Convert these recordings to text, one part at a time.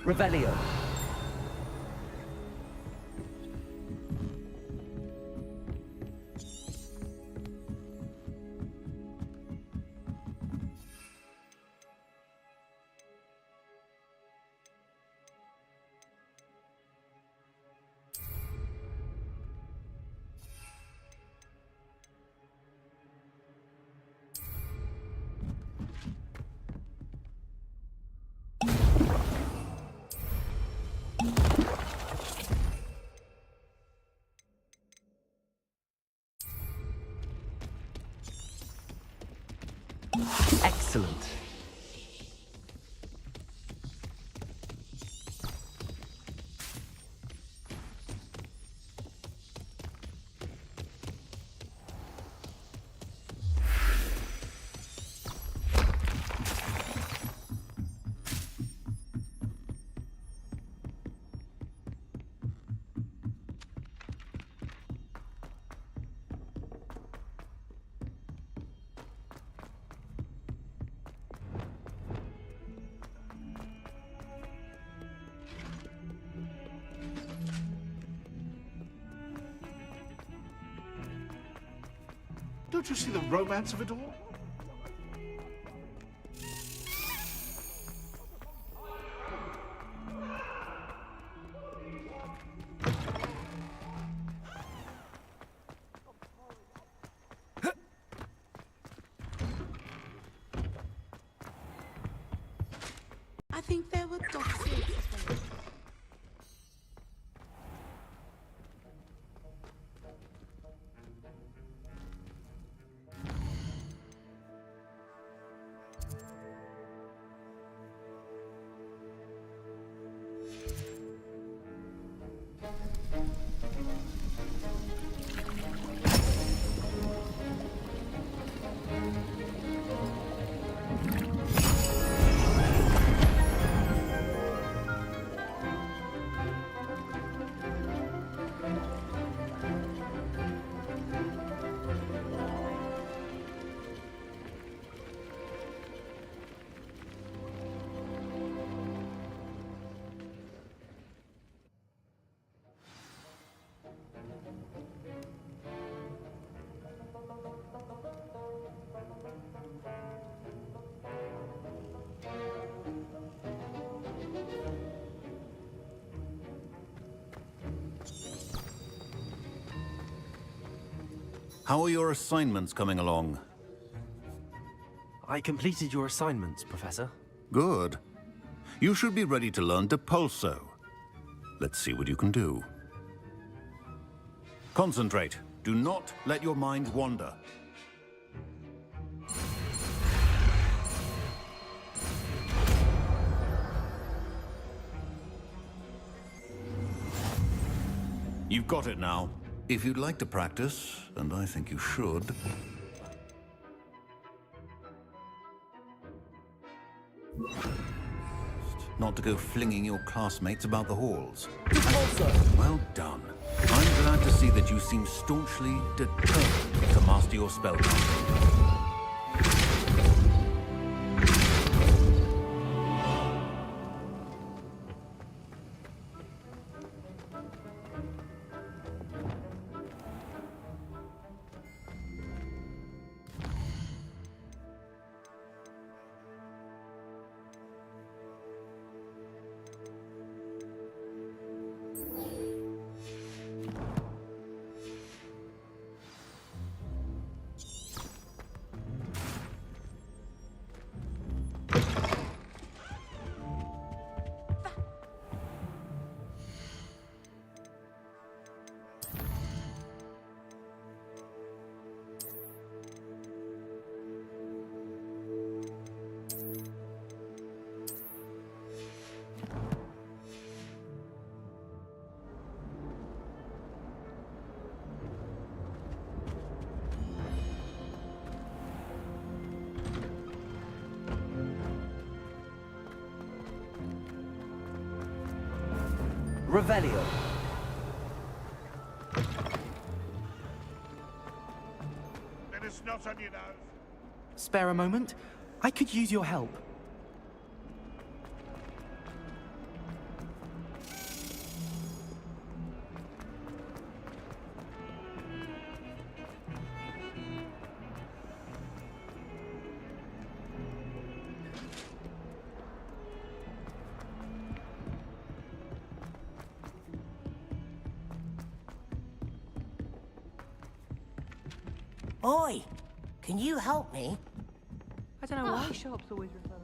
Revelio. Excellent. Don't you see the romance of it all? I think there were dogs. How are your assignments coming along? I completed your assignments, Professor. Good. You should be ready to learn Depulso. Let's see what you can do. Concentrate. Do not let your mind wander. You've got it now. If you'd like to practice, and I think you should, not to go flinging your classmates about the halls. Well done. I'm glad to see that you seem staunchly determined to master your spellcasting. Revelio. Let us not on your nose. Spare a moment? I could use your help. Oi! Can you help me? I don't know why shops always refer them.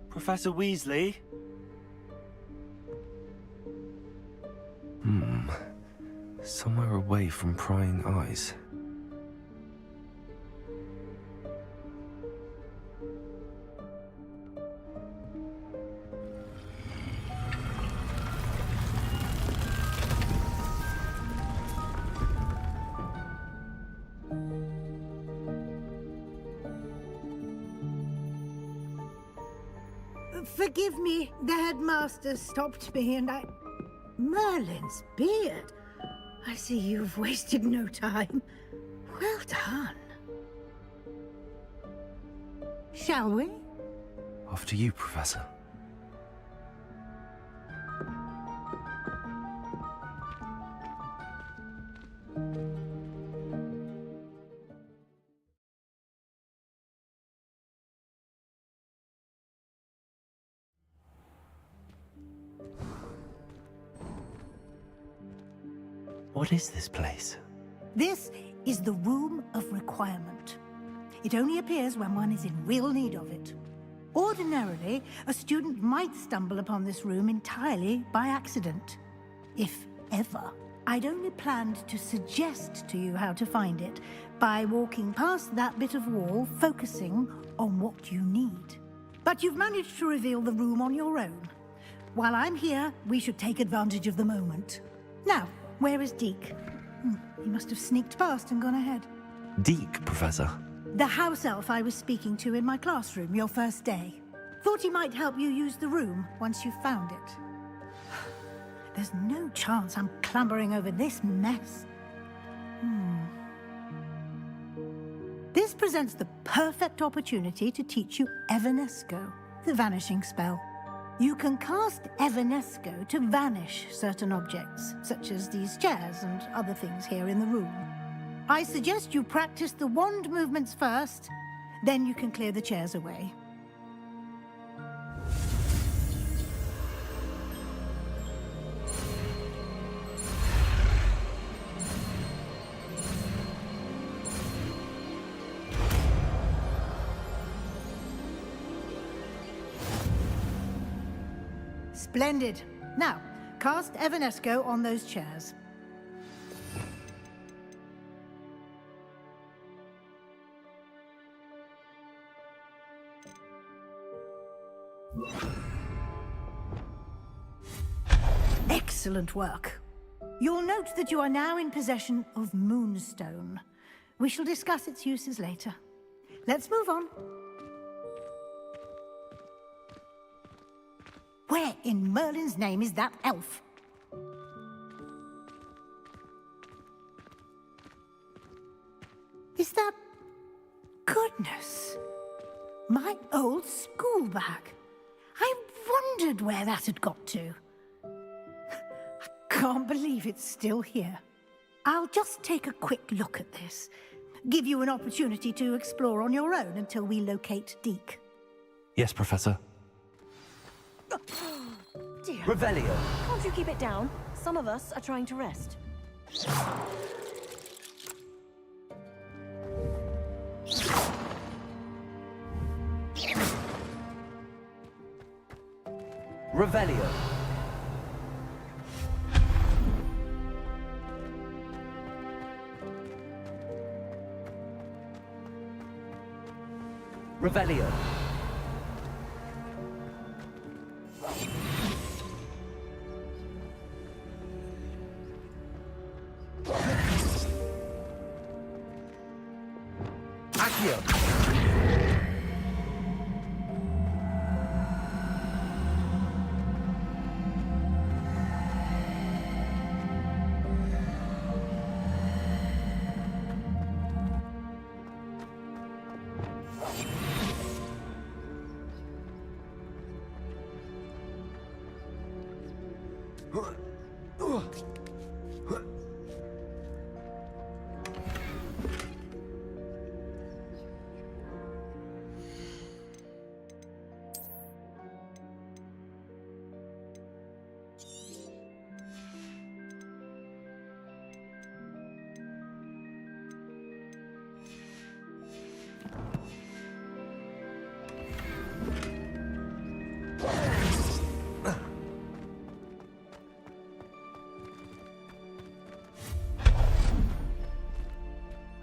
Professor Weasley? Somewhere away from prying eyes. Forgive me, the headmaster stopped me and I... Merlin's beard. I see you've wasted no time. Well done. Shall we? After you, Professor. What is this place? This is the Room of Requirement. It only appears when one is in real need of it. Ordinarily, a student might stumble upon this room entirely by accident. If ever. I'd only planned to suggest to you how to find it by walking past that bit of wall, focusing on what you need. But you've managed to reveal the room on your own. While I'm here, we should take advantage of the moment. Now, where is Deke? He must have sneaked past and gone ahead. Deke, Professor. The house elf I was speaking to in my classroom your first day. Thought he might help you use the room once you found it. There's no chance I'm clambering over this mess. This presents the perfect opportunity to teach you Evanesco, the vanishing spell. You can cast Evanesco to vanish certain objects, such as these chairs and other things here in the room. I suggest you practice the wand movements first, then you can clear the chairs away. Splendid. Now, cast Evanesco on those chairs. Excellent work. You'll note that you are now in possession of Moonstone. We shall discuss its uses later. Let's move on. Where in Merlin's name is that elf? Is that... Goodness! My old school bag. I wondered where that had got to. I can't believe it's still here. I'll just take a quick look at this. Give you an opportunity to explore on your own until we locate Deke. Yes, Professor. Dear. Revelio. Can't you keep it down? Some of us are trying to rest. Revelio. Revelio.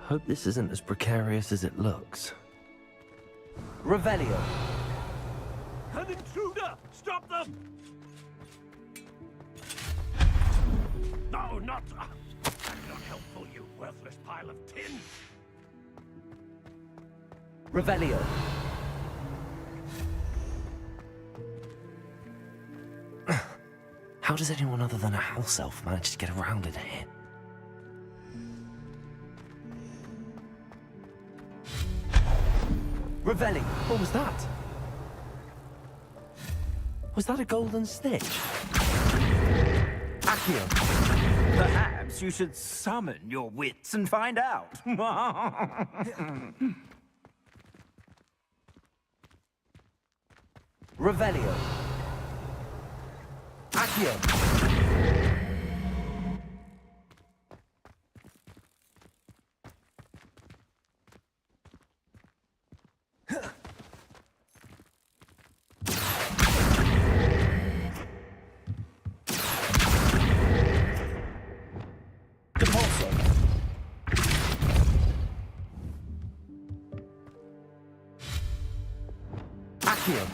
Hope this isn't as precarious as it looks. Revelio. An intruder! Stop them! No, not... That's not helpful, you worthless pile of tin! Revelio. How does anyone other than a house elf manage to get around in here? Revelli, what was that? Was that a golden snitch? Accio. Perhaps you should summon your wits and find out. Revelio. Accio. Depulso. Accio.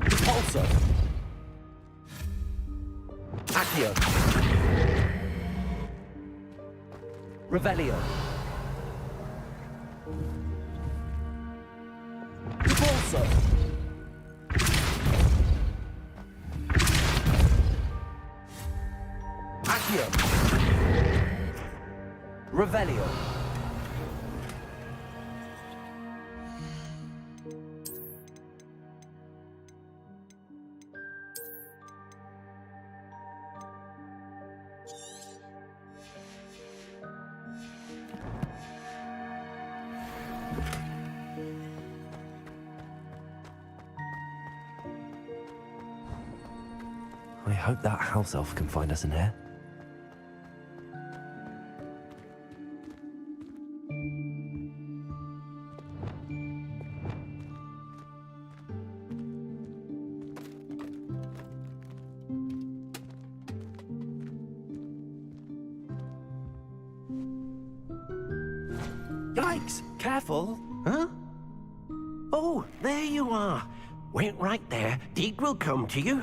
Depulso. Accio. Revelio. Depulso. Accio. Revelio. I hope that house elf can find us in here. Yikes! Careful! Huh? Oh, there you are. Wait right there. Deke will come to you.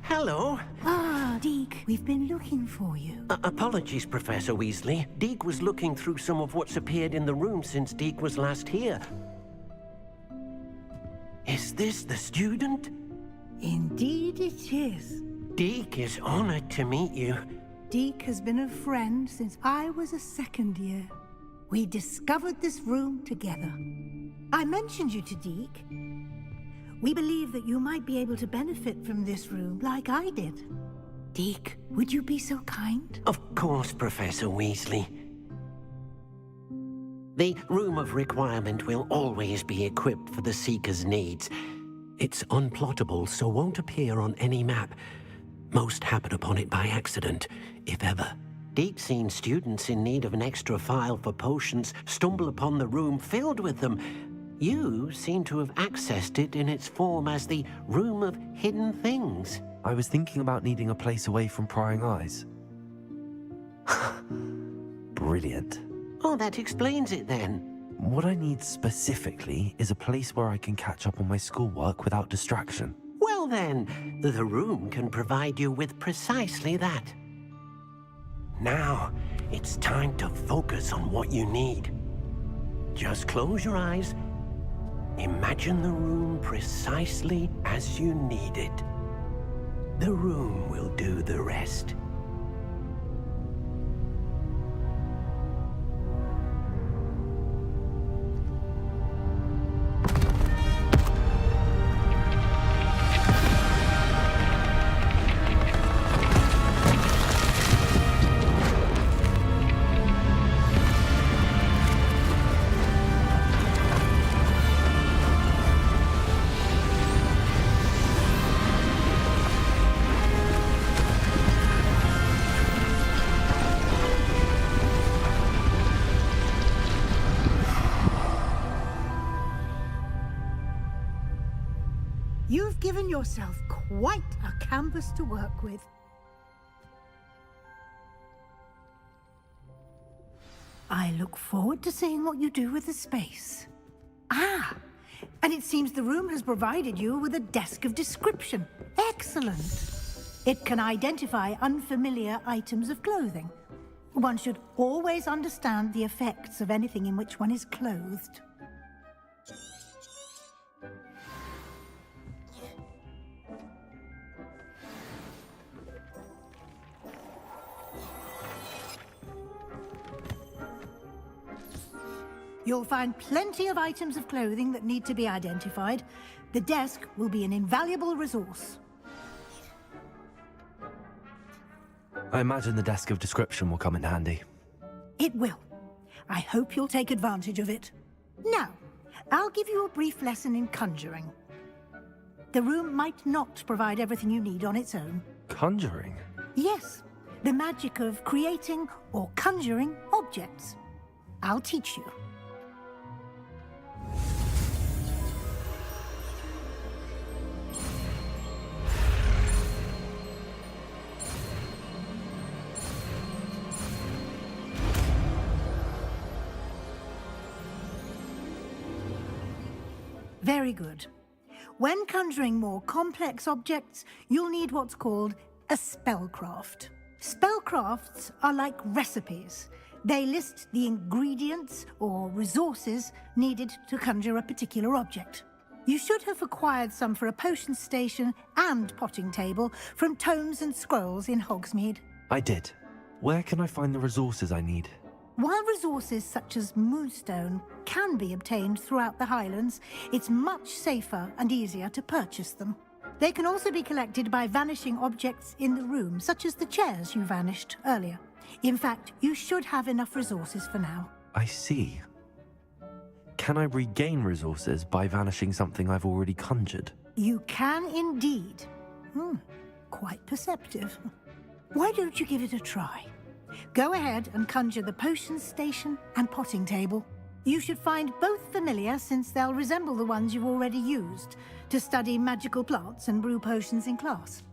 Hello. Ah, Deke, we've been looking for you. Apologies, Professor Weasley. Deke was looking through some of what's appeared in the room since Deke was last here. Is this the student? Indeed it is. Deke is honored to meet you. Deke has been a friend since I was a second year. We discovered this room together. I mentioned you to Deke. We believe that you might be able to benefit from this room like I did. Deke, would you be so kind? Of course, Professor Weasley. The Room of Requirement will always be equipped for the Seeker's needs. It's unplottable, so won't appear on any map. Most happen upon it by accident, if ever. Deke's seen students in need of an extra file for potions stumble upon the room filled with them. You seem to have accessed it in its form as the Room of Hidden Things. I was thinking about needing a place away from prying eyes. Brilliant. Oh, that explains it then. What I need specifically is a place where I can catch up on my schoolwork without distraction. Well then, the room can provide you with precisely that. Now, it's time to focus on what you need. Just close your eyes. Imagine the room precisely as you need it. The room will do the rest. You've given yourself quite a canvas to work with. I look forward to seeing what you do with the space. Ah, and it seems the room has provided you with a desk of description. Excellent. It can identify unfamiliar items of clothing. One should always understand the effects of anything in which one is clothed. You'll find plenty of items of clothing that need to be identified. The desk will be an invaluable resource. I imagine the desk of description will come in handy. It will. I hope you'll take advantage of it. Now, I'll give you a brief lesson in conjuring. The room might not provide everything you need on its own. Conjuring? Yes, the magic of creating or conjuring objects. I'll teach you. Very good. When conjuring more complex objects, you'll need what's called a spellcraft. Spellcrafts are like recipes. They list the ingredients or resources needed to conjure a particular object. You should have acquired some for a potion station and potting table from tomes and scrolls in Hogsmeade. I did. Where can I find the resources I need? While resources such as moonstone can be obtained throughout the Highlands, it's much safer and easier to purchase them. They can also be collected by vanishing objects in the room, such as the chairs you vanished earlier. In fact, you should have enough resources for now. I see. Can I regain resources by vanishing something I've already conjured? You can indeed. Quite perceptive. Why don't you give it a try? Go ahead and conjure the potion station and potting table. You should find both familiar, since they'll resemble the ones you've already used to study magical plants and brew potions in class.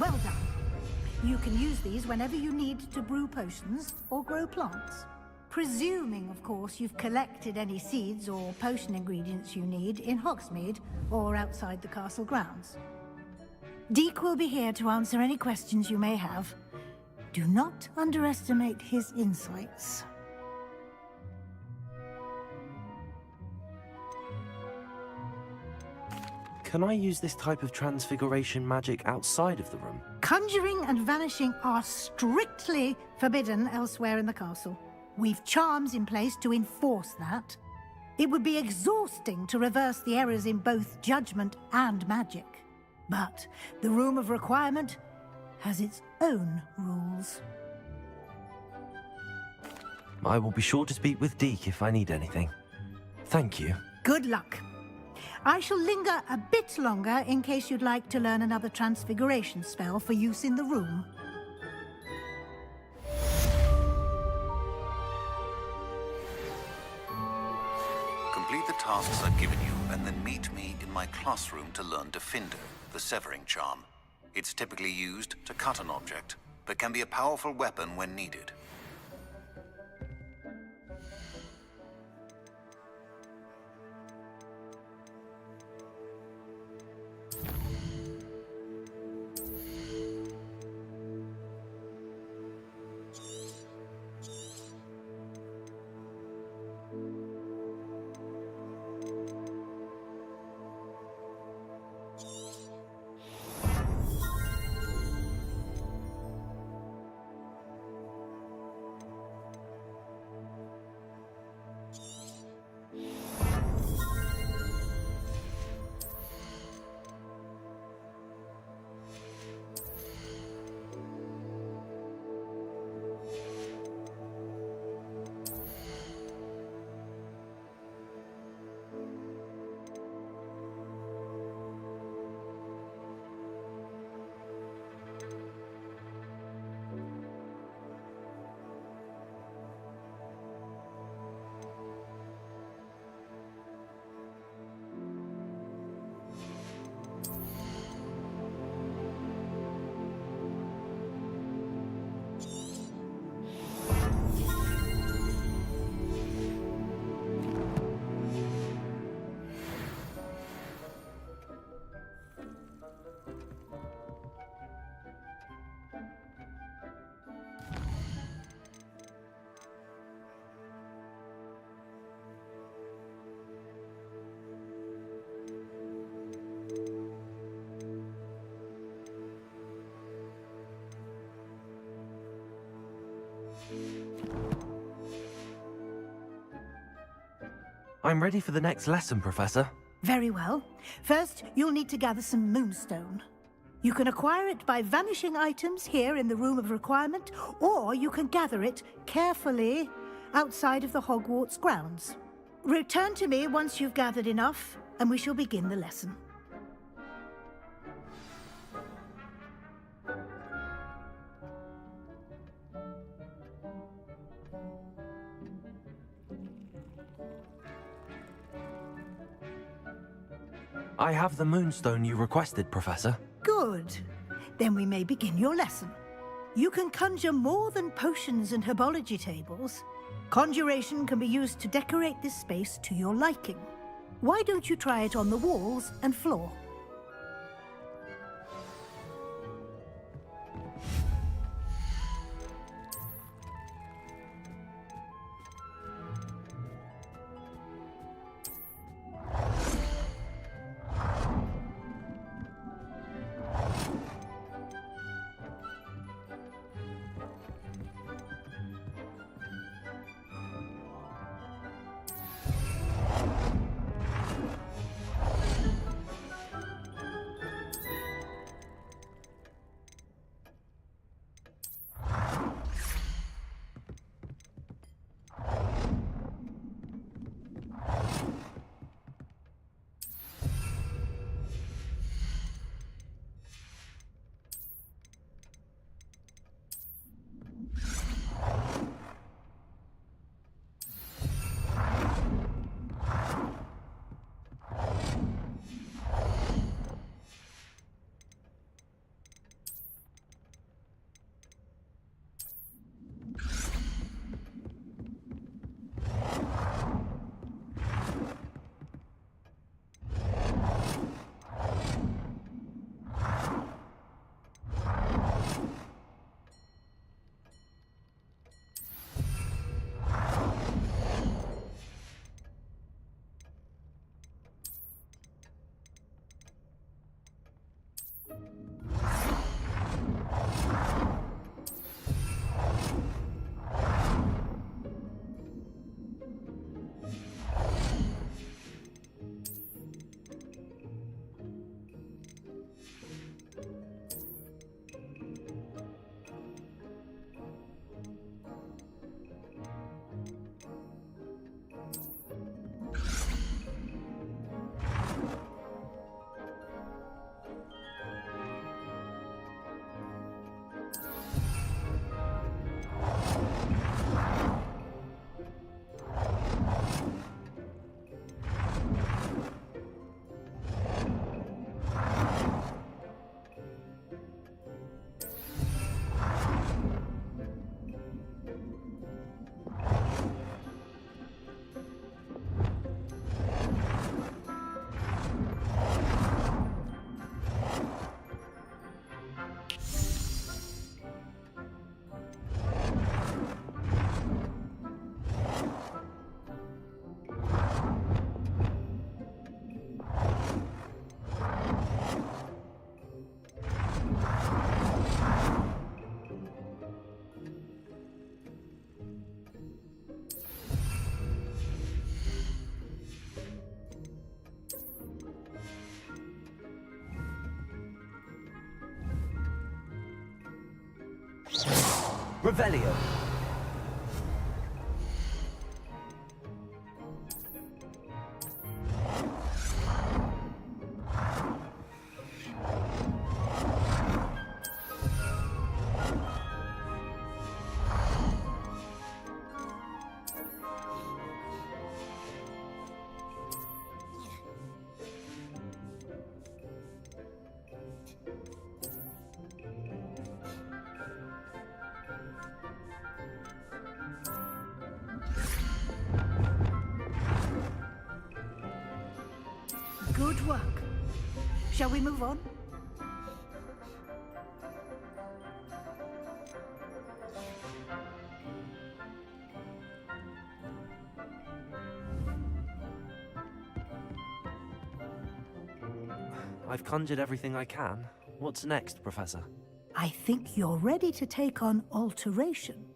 Well done. You can use these whenever you need to brew potions or grow plants. Presuming, of course, you've collected any seeds or potion ingredients you need in Hogsmeade or outside the castle grounds. Deke will be here to answer any questions you may have. Do not underestimate his insights. Can I use this type of transfiguration magic outside of the room? Conjuring and vanishing are strictly forbidden elsewhere in the castle. We've charms in place to enforce that. It would be exhausting to reverse the errors in both judgment and magic. But the Room of Requirement has its own rules. I will be sure to speak with Deke if I need anything. Thank you. Good luck. I shall linger a bit longer in case you'd like to learn another transfiguration spell for use in the room. Complete the tasks I've given you, and then meet me in my classroom to learn Defindo, the severing charm. It's typically used to cut an object, but can be a powerful weapon when needed. I'm ready for the next lesson, Professor. Very well. First, you'll need to gather some moonstone. You can acquire it by vanishing items here in the Room of Requirement, or you can gather it carefully outside of the Hogwarts grounds. Return to me once you've gathered enough, and we shall begin the lesson. I have the moonstone you requested, Professor. Good. Then we may begin your lesson. You can conjure more than potions and herbology tables. Conjuration can be used to decorate this space to your liking. Why don't you try it on the walls and floor? Revelio. Good work. Shall we move on? I've conjured everything I can. What's next, Professor? I think you're ready to take on alteration.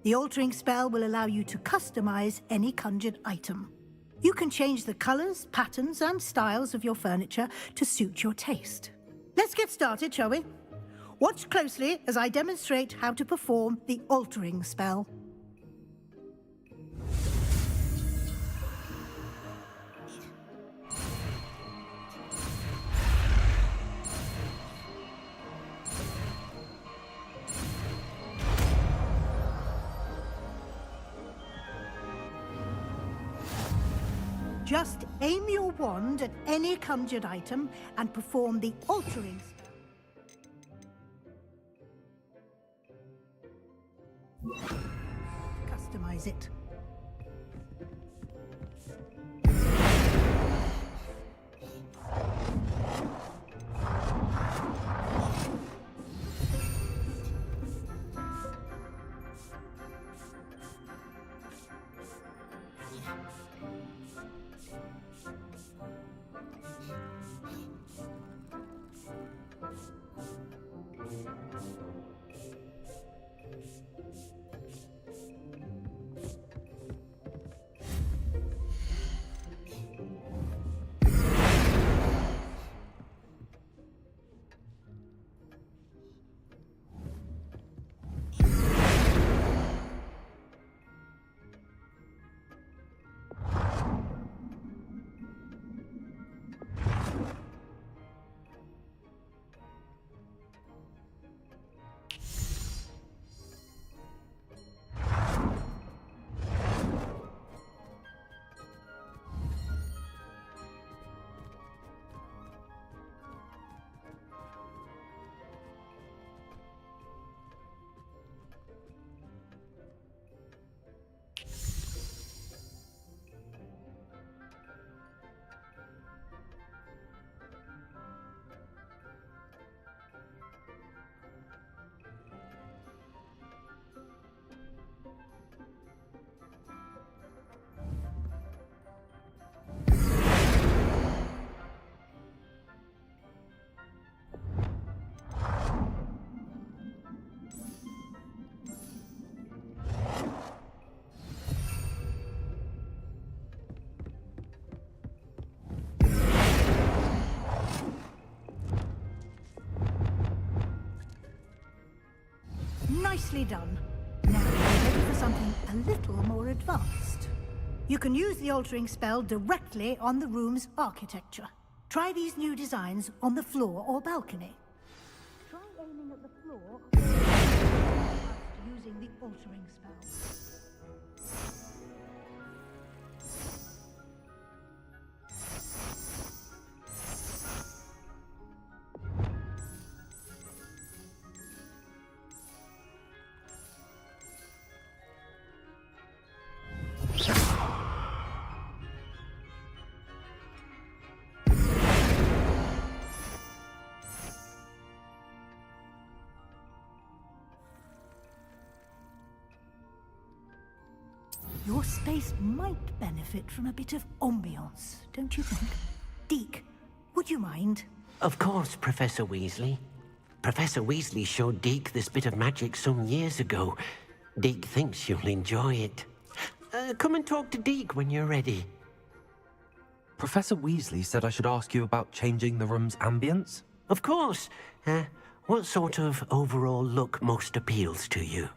The altering spell will allow you to customize any conjured item. You can change the colors, patterns, and styles of your furniture to suit your taste. Let's get started, shall we? Watch closely as I demonstrate how to perform the altering spell. Just aim your wand at any conjured item and perform the altering spell. Customize it. Nicely done. Now we're ready for something a little more advanced. You can use the altering spell directly on the room's architecture. Try these new designs on the floor or balcony. Try aiming at the floor using the altering spell. Your space might benefit from a bit of ambiance, don't you think? Deke, would you mind? Of course, Professor Weasley. Professor Weasley showed Deke this bit of magic some years ago. Deke thinks you'll enjoy it. Come and talk to Deke when you're ready. Professor Weasley said I should ask you about changing the room's ambience? Of course. What sort of overall look most appeals to you?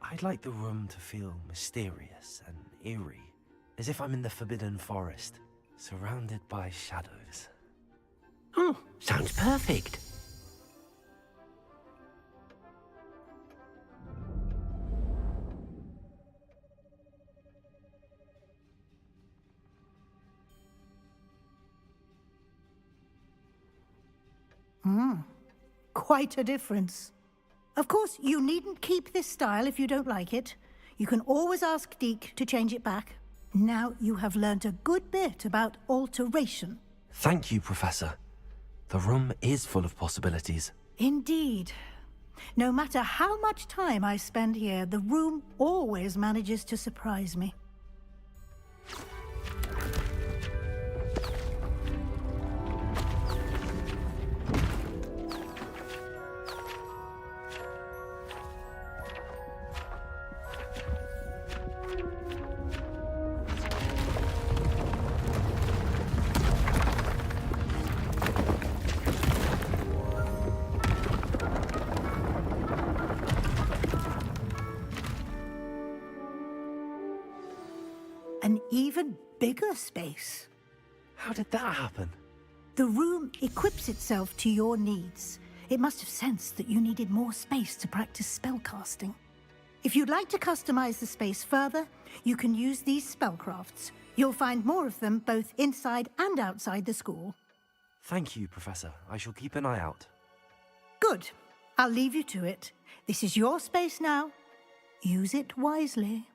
I'd like the room to feel mysterious and eerie, as if I'm in the Forbidden Forest, surrounded by shadows. Oh, sounds perfect. Quite a difference. Of course, you needn't keep this style if you don't like it. You can always ask Deke to change it back. Now you have learnt a good bit about alteration. Thank you, Professor. The room is full of possibilities. Indeed. No matter how much time I spend here, the room always manages to surprise me. An even bigger space. How did that happen? The room equips itself to your needs. It must have sensed that you needed more space to practice spellcasting. If you'd like to customize the space further, you can use these spellcrafts. You'll find more of them both inside and outside the school. Thank you, Professor. I shall keep an eye out. Good. I'll leave you to it. This is your space now. Use it wisely.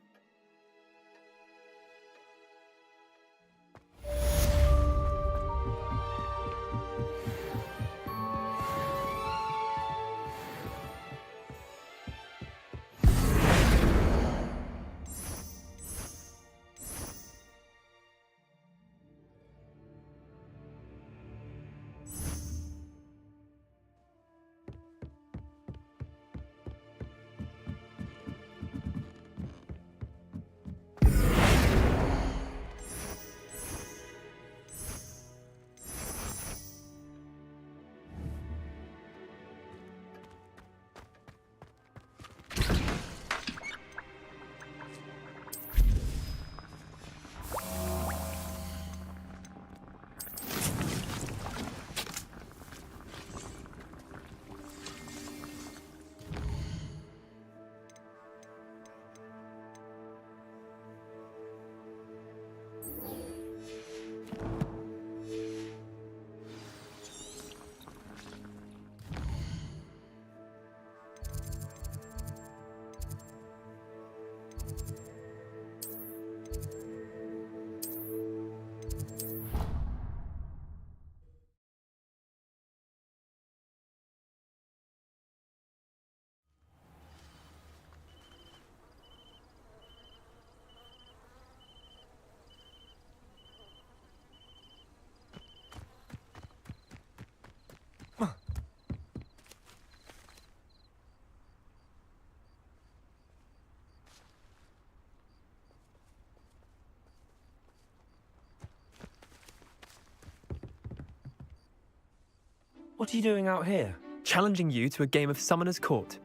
What are you doing out here? Challenging you to a game of Summoner's Court.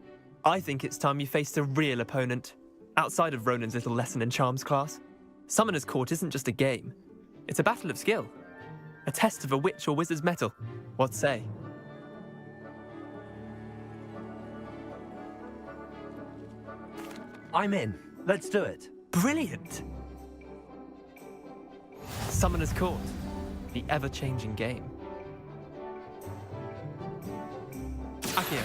I think it's time you faced a real opponent, outside of Ronan's little lesson in charms class. Summoner's Court isn't just a game. It's a battle of skill. A test of a witch or wizard's mettle. What say? I'm in. Let's do it. Brilliant! Summoner's Court. The ever-changing game. Akio.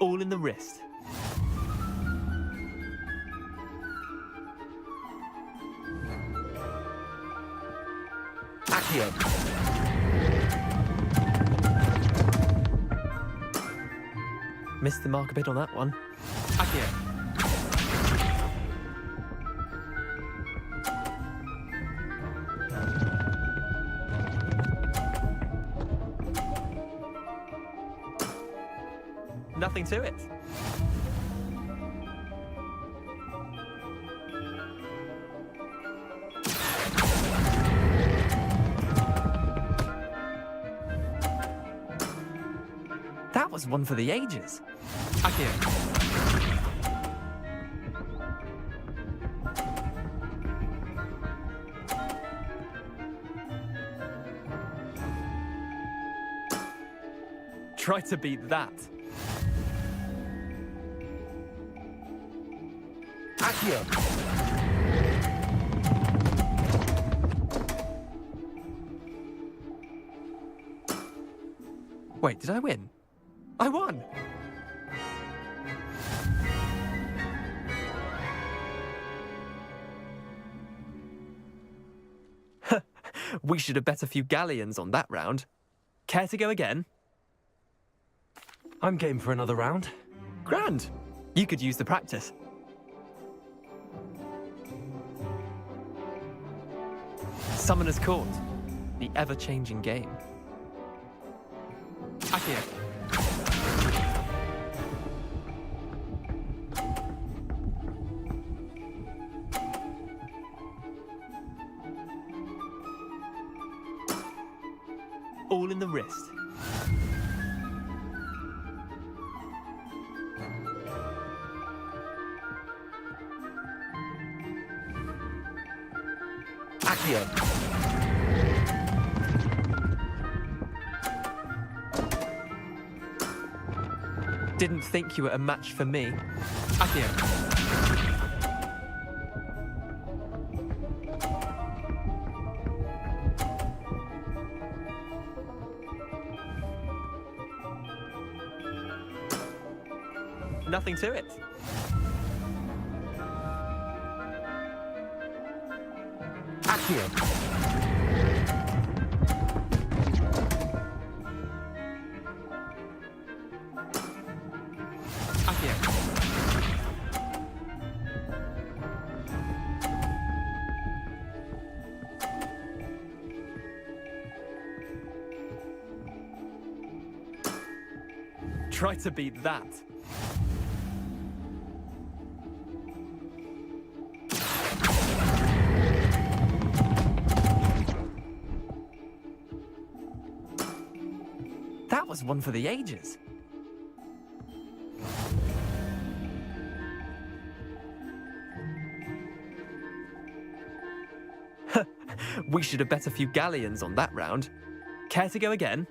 All in the wrist. Akio. Missed the mark a bit on that one. Akio. Nothing to it. That was one for the ages. Akio. Try to beat that. Akio! Wait, did I win? I won! We should have bet a few galleons on that round. Care to go again? I'm game for another round. Grand! You could use the practice. Summoner's Court, the ever-changing game. Akio. All in the wrist. Akio! Didn't think you were a match for me. Akio. Nothing to it. Akio! Try to beat that. That was one for the ages. We should have bet a few galleons on that round. Care to go again?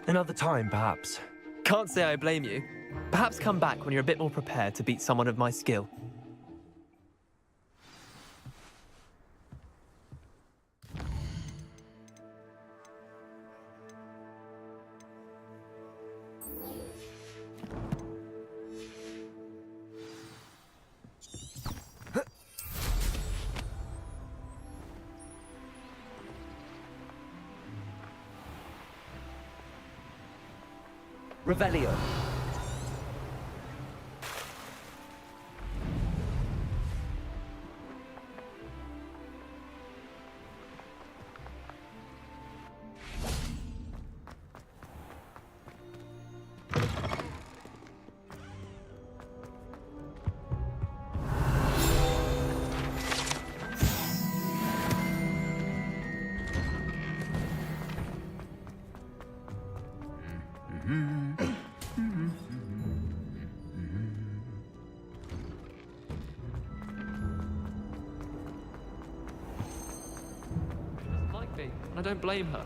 Another time, perhaps. Can't say I blame you. Perhaps come back when you're a bit more prepared to beat someone of my skill. Revelio. Like me, and I don't blame her.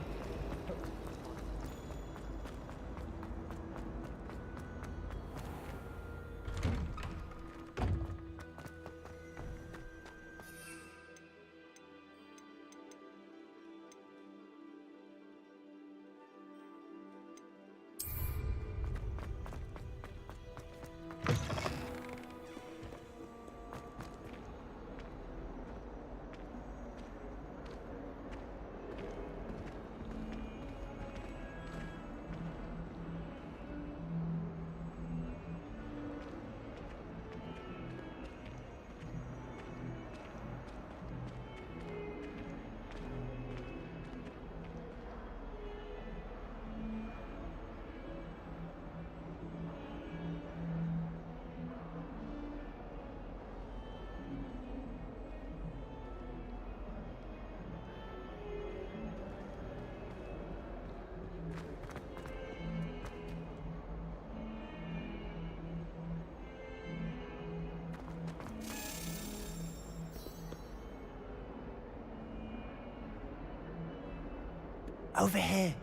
Over here.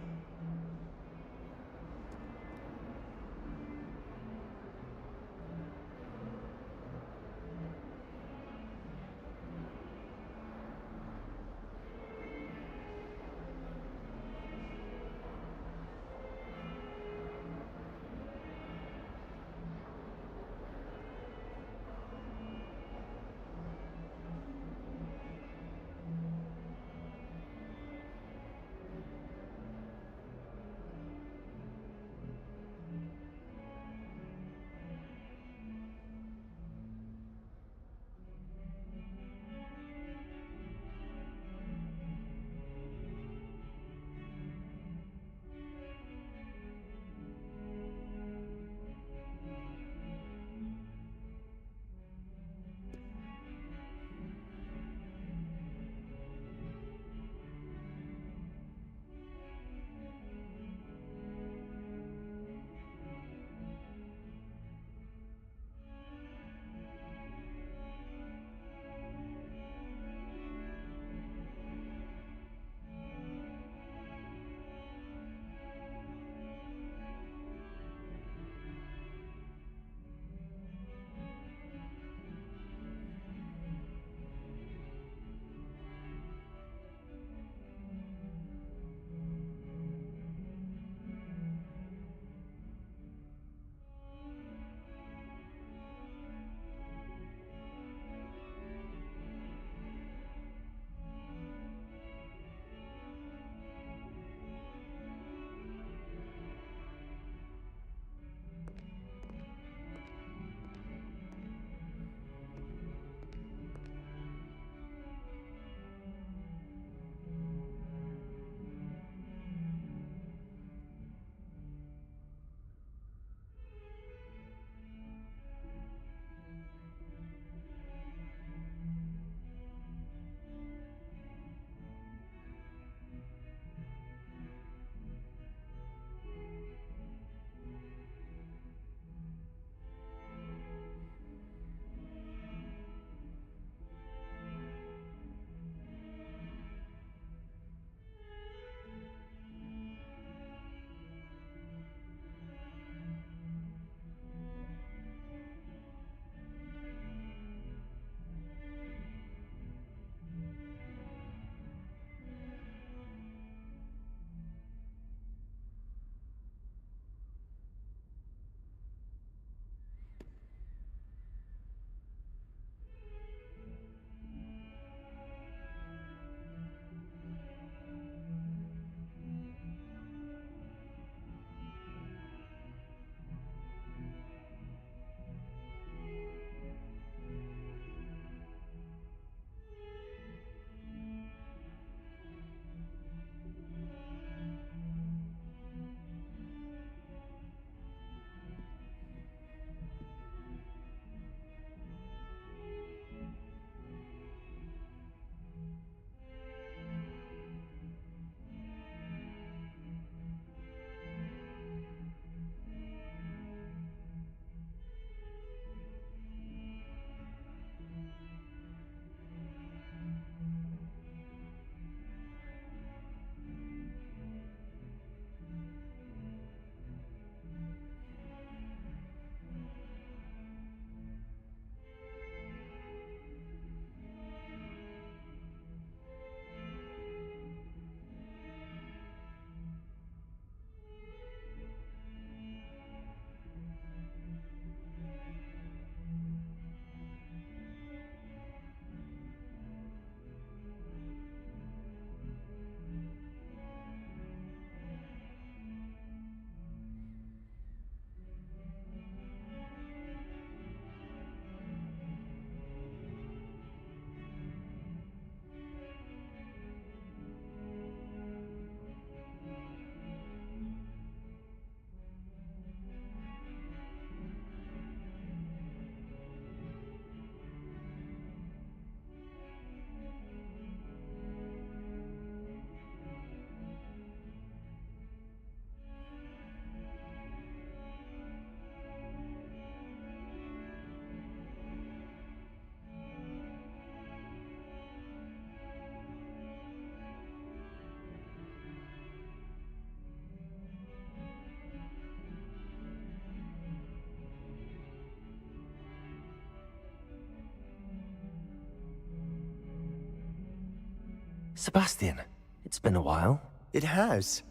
Sebastian, it's been a while. It has.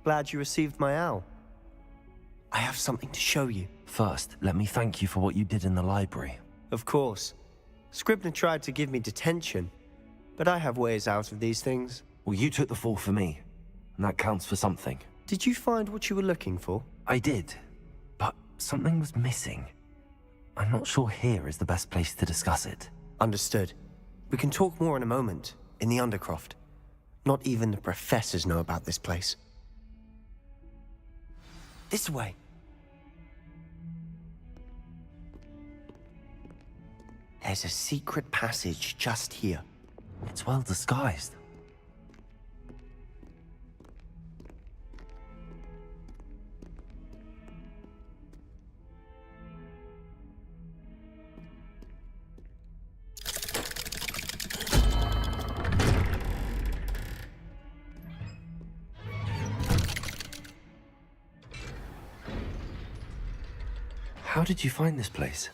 Glad you received my owl. I have something to show you. First, let me thank you for what you did in the library. Of course. Scribner tried to give me detention, but I have ways out of these things. Well, you took the fall for me, and that counts for something. Did you find what you were looking for? I did, but something was missing. I'm not sure here is the best place to discuss it. Understood. We can talk more in a moment, in the Undercroft. Not even the professors know about this place. This way. There's a secret passage just here. It's well disguised. How did you find this place?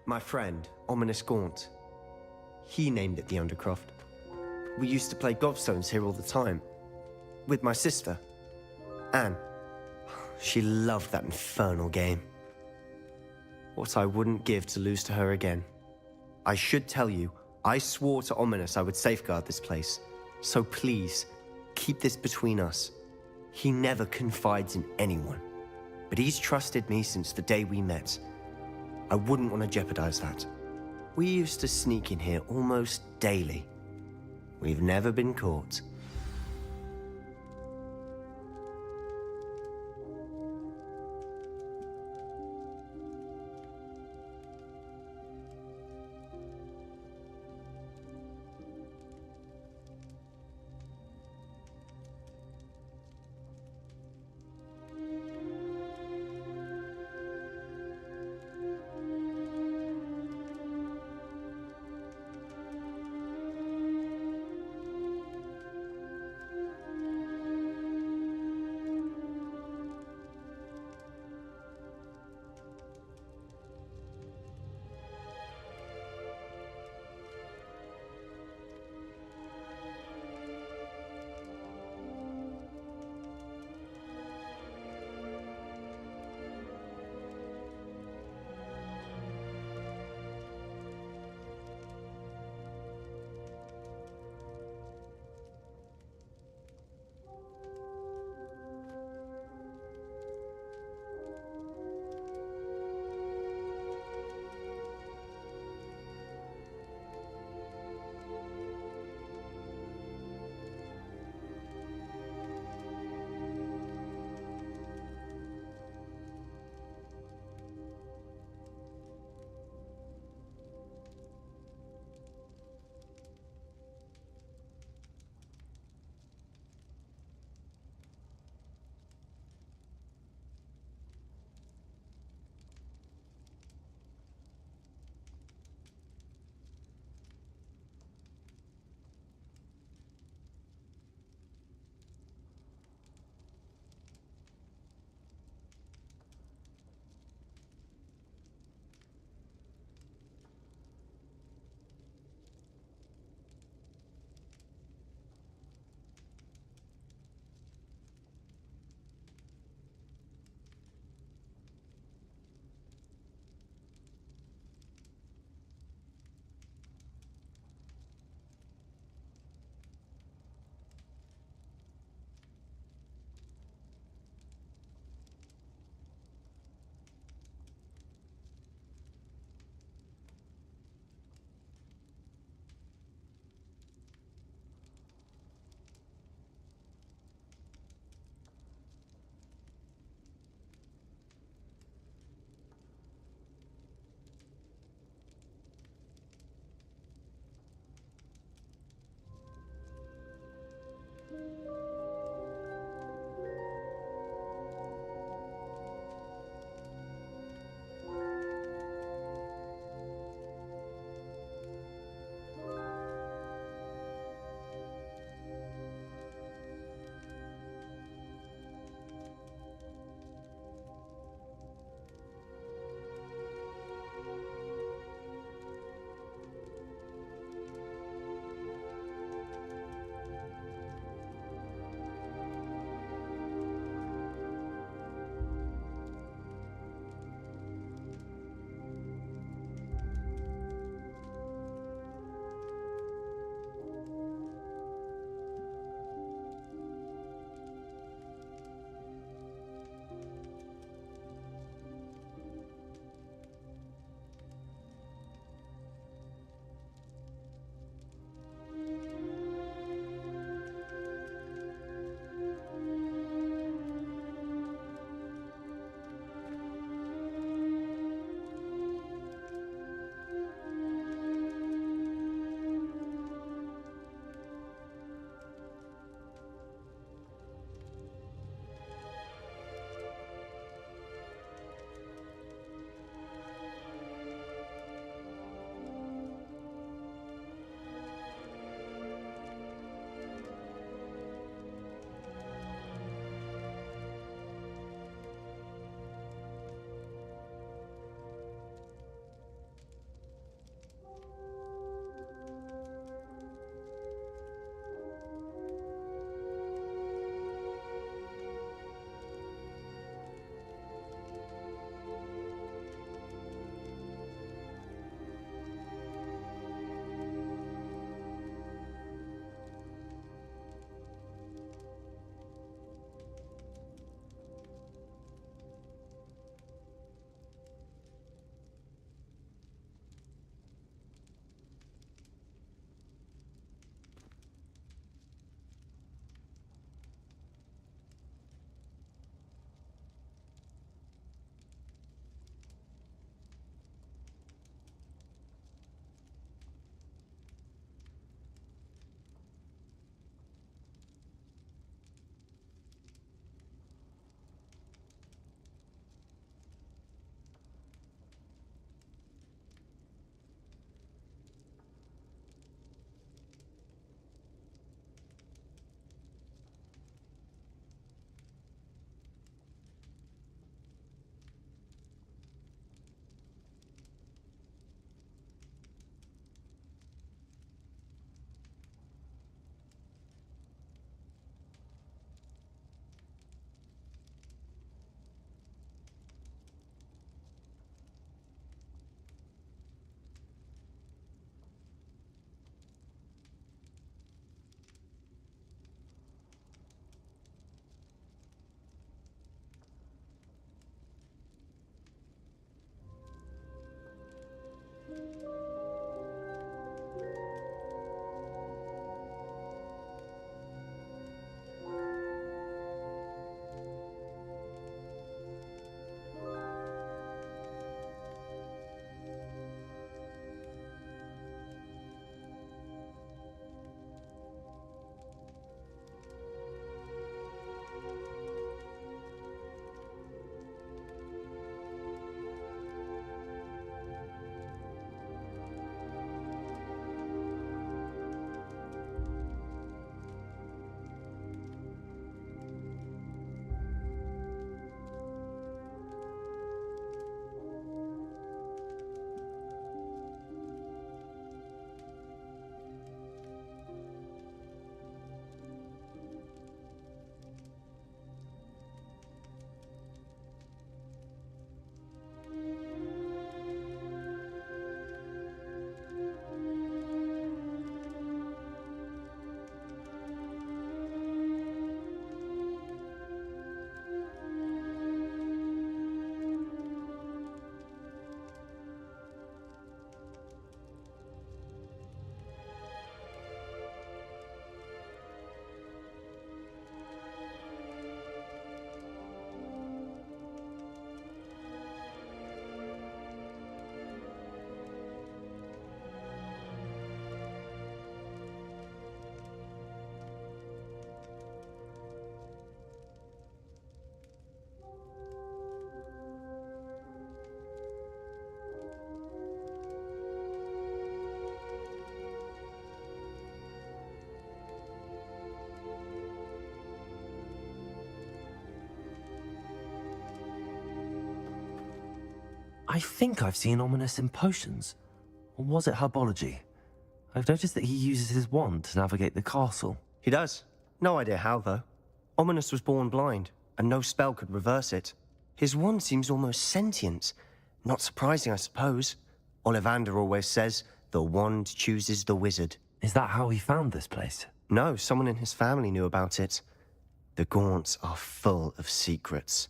My friend, Ominous Gaunt. He named it the Undercroft. We used to play gobstones here all the time. With my sister, Anne. She loved that infernal game. What I wouldn't give to lose to her again. I should tell you, I swore to Ominous I would safeguard this place. So please, keep this between us. He never confides in anyone. But he's trusted me since the day we met. I wouldn't want to jeopardize that. We used to sneak in here almost daily. We've never been caught. I think I've seen Ominous in potions. Or was it herbology? I've noticed that he uses his wand to navigate the castle. He does. No idea how, though. Ominous was born blind, and no spell could reverse it. His wand seems almost sentient. Not surprising, I suppose. Ollivander always says, the wand chooses the wizard. Is that how he found this place? No, someone in his family knew about it. The Gaunts are full of secrets.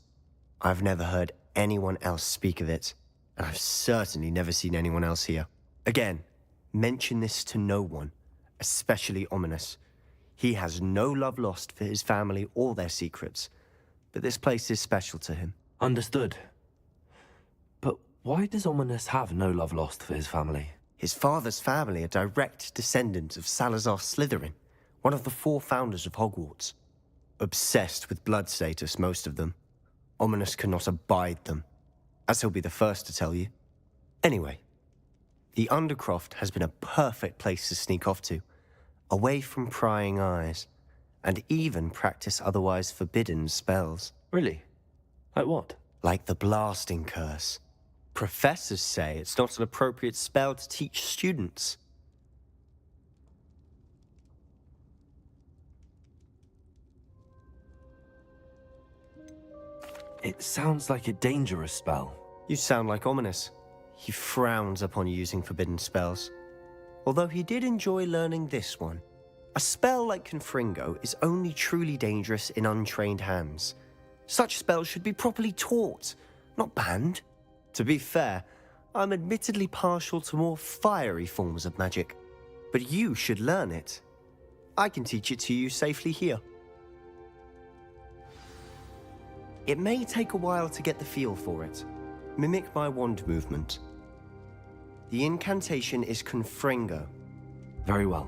I've never heard anyone else speak of it, and I've certainly never seen anyone else here. Again, mention this to no one, especially Ominous. He has no love lost for his family or their secrets, but this place is special to him. Understood. But why does Ominous have no love lost for his family? His father's family are direct descendants of Salazar Slytherin, one of the 4 founders of Hogwarts. Obsessed with blood status, most of them. Ominous cannot abide them, as he'll be the first to tell you. Anyway, the Undercroft has been a perfect place to sneak off to, away from prying eyes, and even practice otherwise forbidden spells. Really? Like what? Like the Blasting Curse. Professors say it's not an appropriate spell to teach students. It sounds like a dangerous spell. You sound like Ominous. He frowns upon using forbidden spells. Although he did enjoy learning this one. A spell like Confringo is only truly dangerous in untrained hands. Such spells should be properly taught, not banned. To be fair, I'm admittedly partial to more fiery forms of magic. But you should learn it. I can teach it to you safely here. It may take a while to get the feel for it. Mimic my wand movement. The incantation is Confringo. Very well.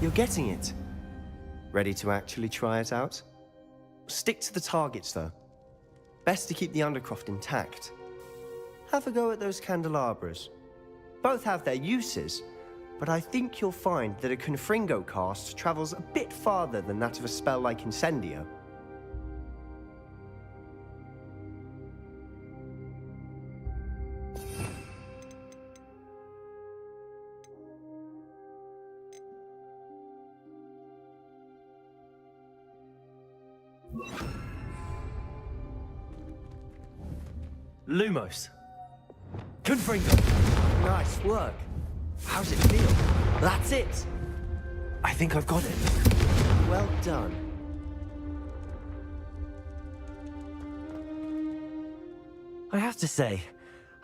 You're getting it. Ready to actually try it out? Stick to the targets, though. Best to keep the Undercroft intact. Have a go at those candelabras. Both have their uses, but I think you'll find that a Confringo cast travels a bit farther than that of a spell like Incendio. Lumos. Confringo. Nice work. How's it feel? That's it. I think I've got it. Well done. I have to say,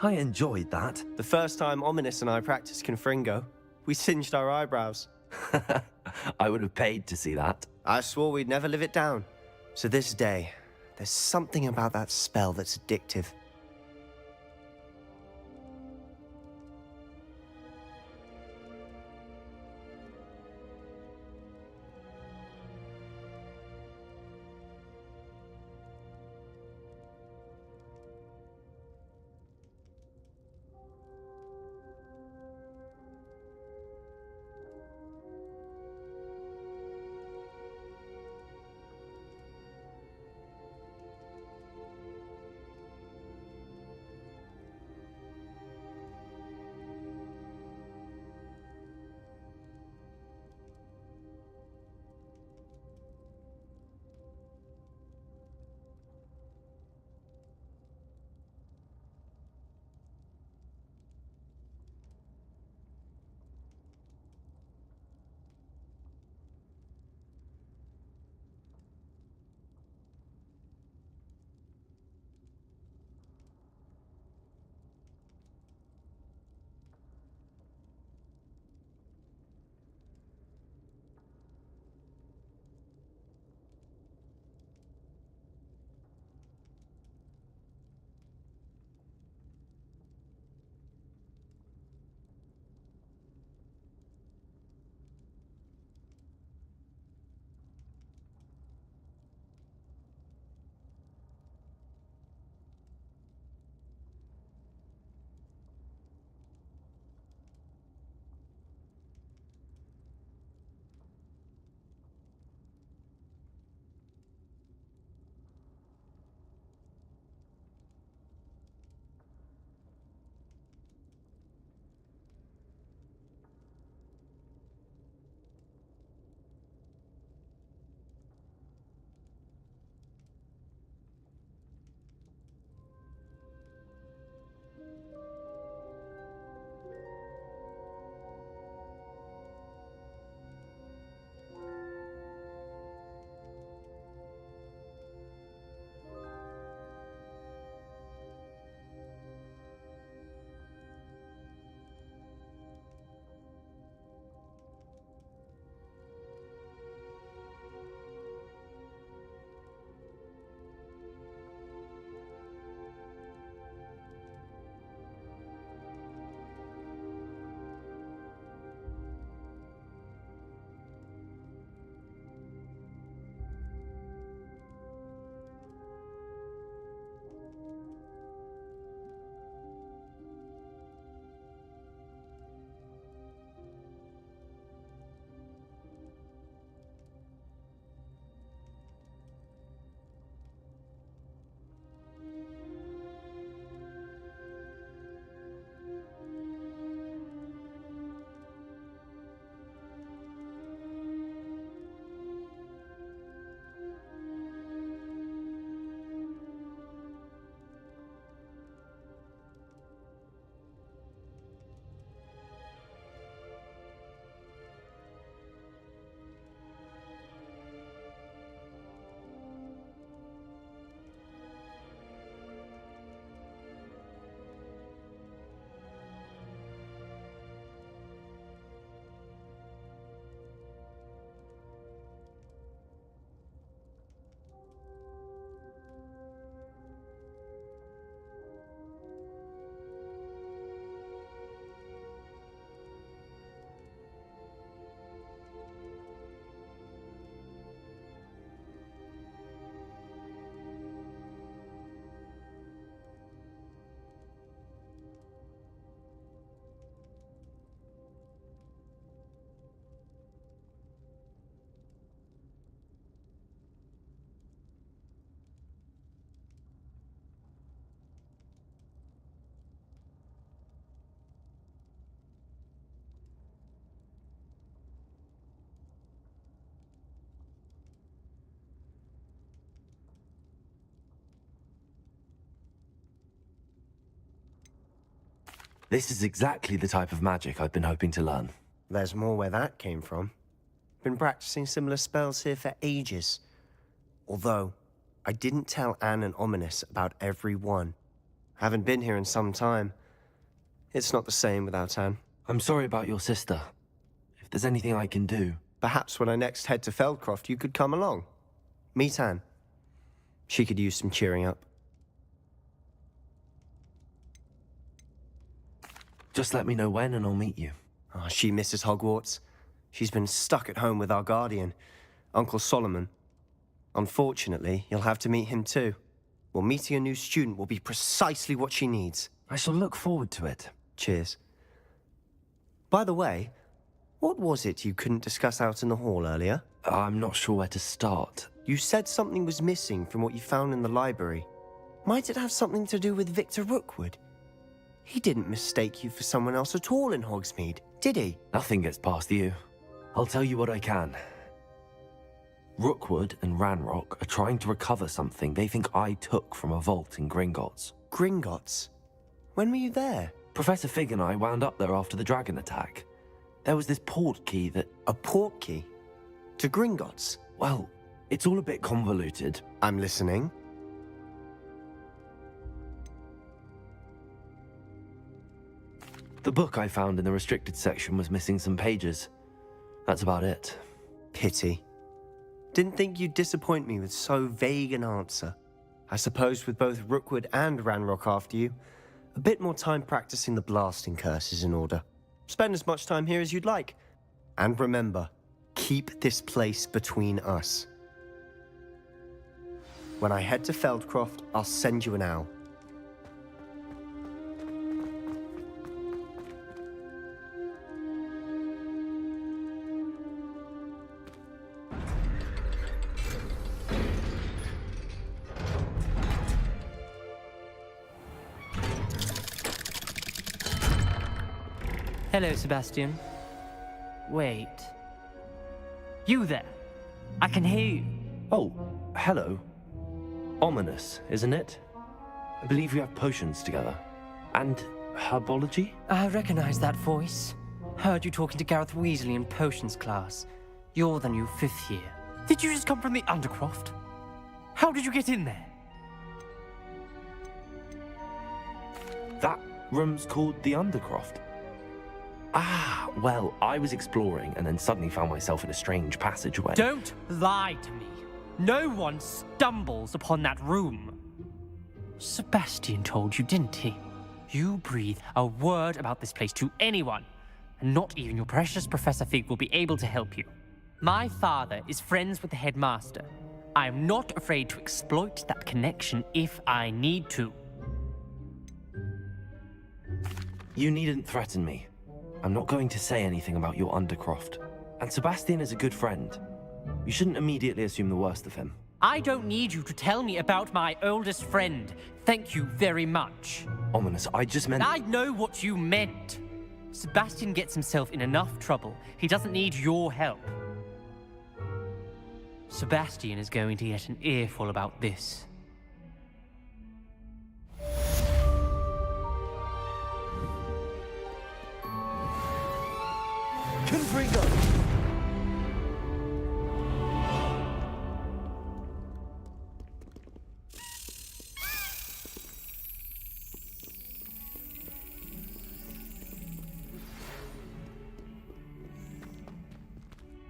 I enjoyed that. The first time Ominous and I practiced Confringo, we singed our eyebrows. I would have paid to see that. I swore we'd never live it down. So this day, there's something about that spell that's addictive. This is exactly the type of magic I've been hoping to learn. There's more where that came from. Been practicing similar spells here for ages. Although, I didn't tell Anne and Ominous about every one. Haven't been here in some time. It's not the same without Anne. I'm sorry about your sister. If there's anything I can do... Perhaps when I next head to Feldcroft, you could come along. Meet Anne. She could use some cheering up. Just let me know when and I'll meet you. Oh, she misses Hogwarts. She's been stuck at home with our guardian, Uncle Solomon. Unfortunately, you'll have to meet him too. Well, meeting a new student will be precisely what she needs. I shall look forward to it. Cheers. By the way, what was it you couldn't discuss out in the hall earlier? I'm not sure where to start. You said something was missing from what you found in the library. Might it have something to do with Victor Rookwood? He didn't mistake you for someone else at all in Hogsmeade, did he? Nothing gets past you. I'll tell you what I can. Rookwood and Ranrock are trying to recover something they think I took from a vault in Gringotts. Gringotts? When were you there? Professor Fig and I wound up there after the dragon attack. There was this port key that... A port key? To Gringotts? Well, it's all a bit convoluted. I'm listening. The book I found in the restricted section was missing some pages. That's about it. Pity. Didn't think you'd disappoint me with so vague an answer. I suppose with both Rookwood and Ranrock after you, a bit more time practicing the blasting curse is in order. Spend as much time here as you'd like. And remember, keep this place between us. When I head to Feldcroft, I'll send you an owl. Hello, Sebastian. Wait. You there? I can hear you. Oh, hello. Ominous, isn't it? I believe we have potions together. And herbology? I recognize that voice. Heard you talking to Gareth Weasley in potions class. You're the new 5th year. Did you just come from the Undercroft? How did you get in there? That room's called the Undercroft. Ah, well, I was exploring and then suddenly found myself in a strange passageway. Don't lie to me. No one stumbles upon that room. Sebastian told you, didn't he? You breathe a word about this place to anyone, and not even your precious Professor Fig will be able to help you. My father is friends with the headmaster. I am not afraid to exploit that connection if I need to. You needn't threaten me. I'm not going to say anything about your Undercroft. And Sebastian is a good friend. You shouldn't immediately assume the worst of him. I don't need you to tell me about my oldest friend. Thank you very much. Ominous, I just meant... I know what you meant. Sebastian gets himself in enough trouble. He doesn't need your help. Sebastian is going to get an earful about this. Confringo!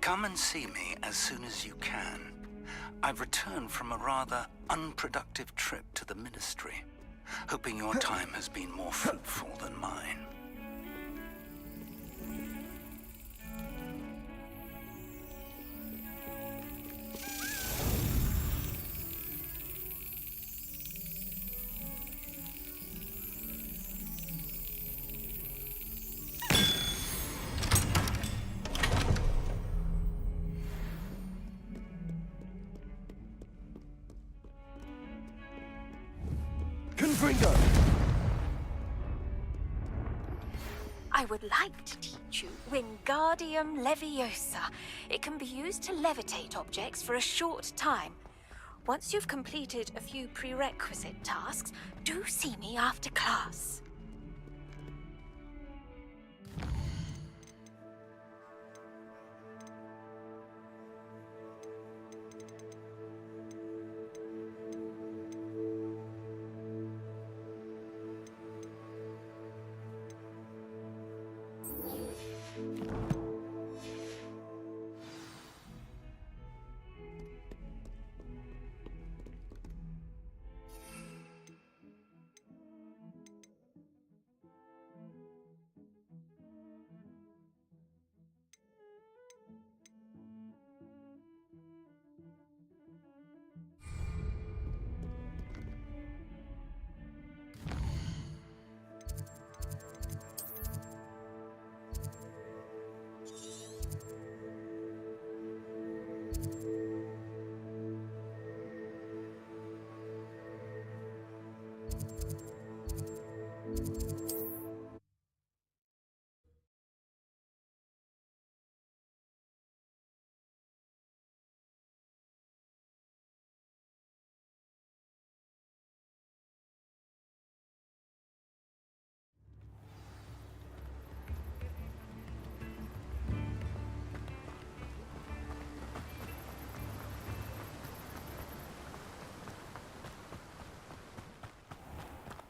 Come and see me as soon as you can. I've returned from a rather unproductive trip to the Ministry, hoping your time has been more fruitful than mine. Confringo! I would like to teach you Wingardium Leviosa. It can be used to levitate objects for a short time. Once you've completed a few prerequisite tasks, do see me after class.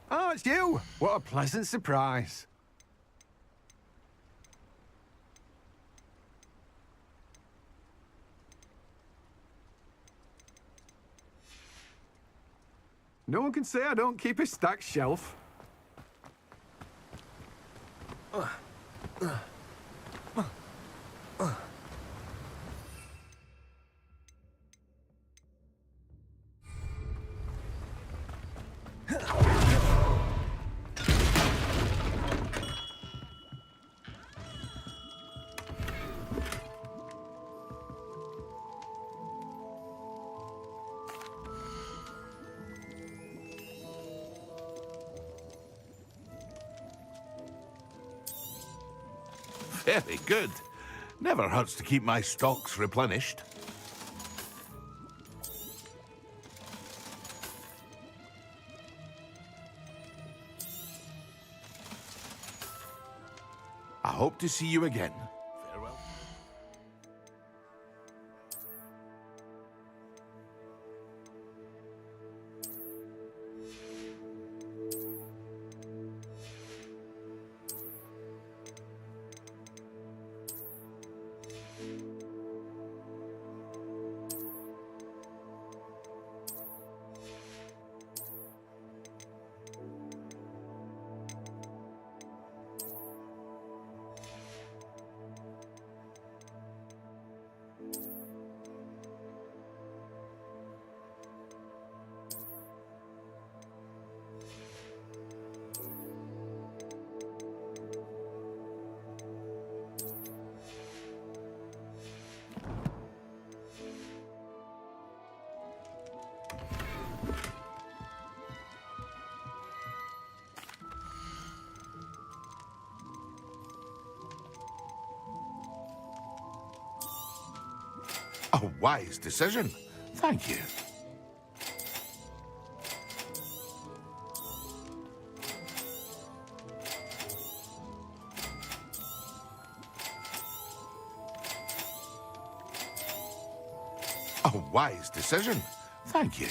Oh, it's you! What a pleasant surprise. No one can say I don't keep a stacked shelf. Very good. Never hurts to keep my stocks replenished. I hope to see you again. Farewell. A wise decision. Thank you. A wise decision. Thank you.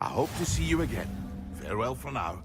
I hope to see you again. Farewell for now.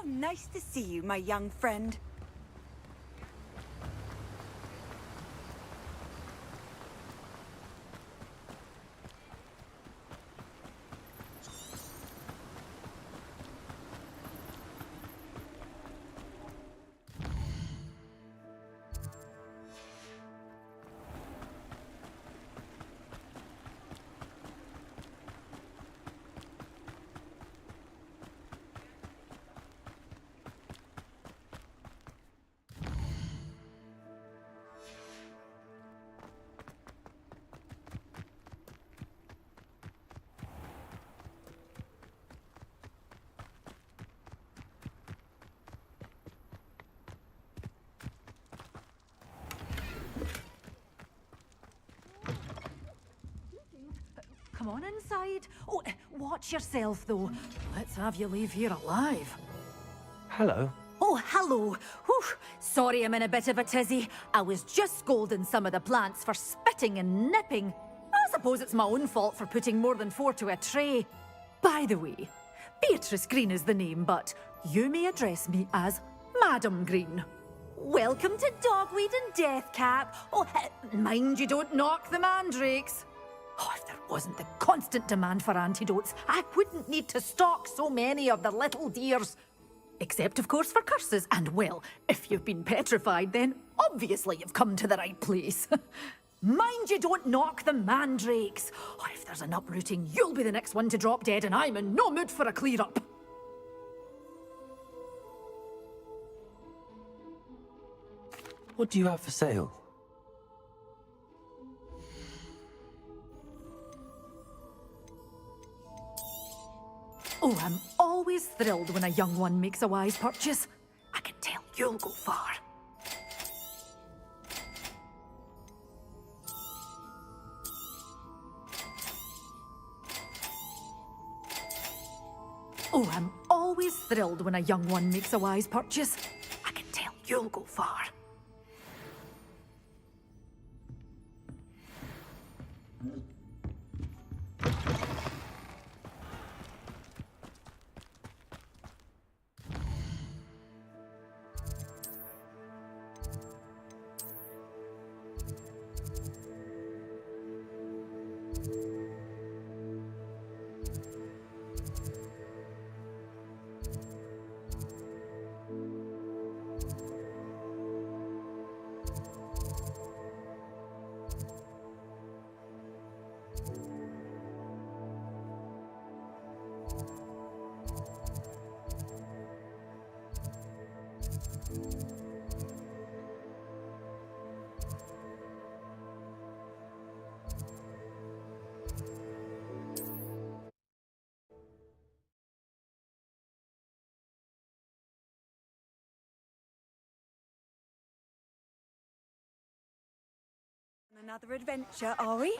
nice to see you, my young friend. Come on inside. Oh, watch yourself, though. Let's have you leave here alive. Hello. Oh, hello. Whew. Sorry I'm in a bit of a tizzy. I was just scolding some of the plants for spitting and nipping. I suppose it's my own fault for putting more than 4 to a tray. By the way, Beatrice Green is the name, but you may address me as Madam Green. Welcome to Dogweed and Deathcap. Oh, mind you don't knock the mandrakes. Oh, if there wasn't the constant demand for antidotes, I wouldn't need to stock so many of the little dears. Except, of course, for curses. And, well, if you've been petrified, then obviously you've come to the right place. Mind you don't knock the mandrakes. Oh, if there's an uprooting, you'll be the next one to drop dead, and I'm in no mood for a clear-up. What do you have for sale? Oh, I'm always thrilled when a young one makes a wise purchase. I can tell you'll go far. Oh, I'm always thrilled when a young one makes a wise purchase. I can tell you'll go far. Another adventure, are we?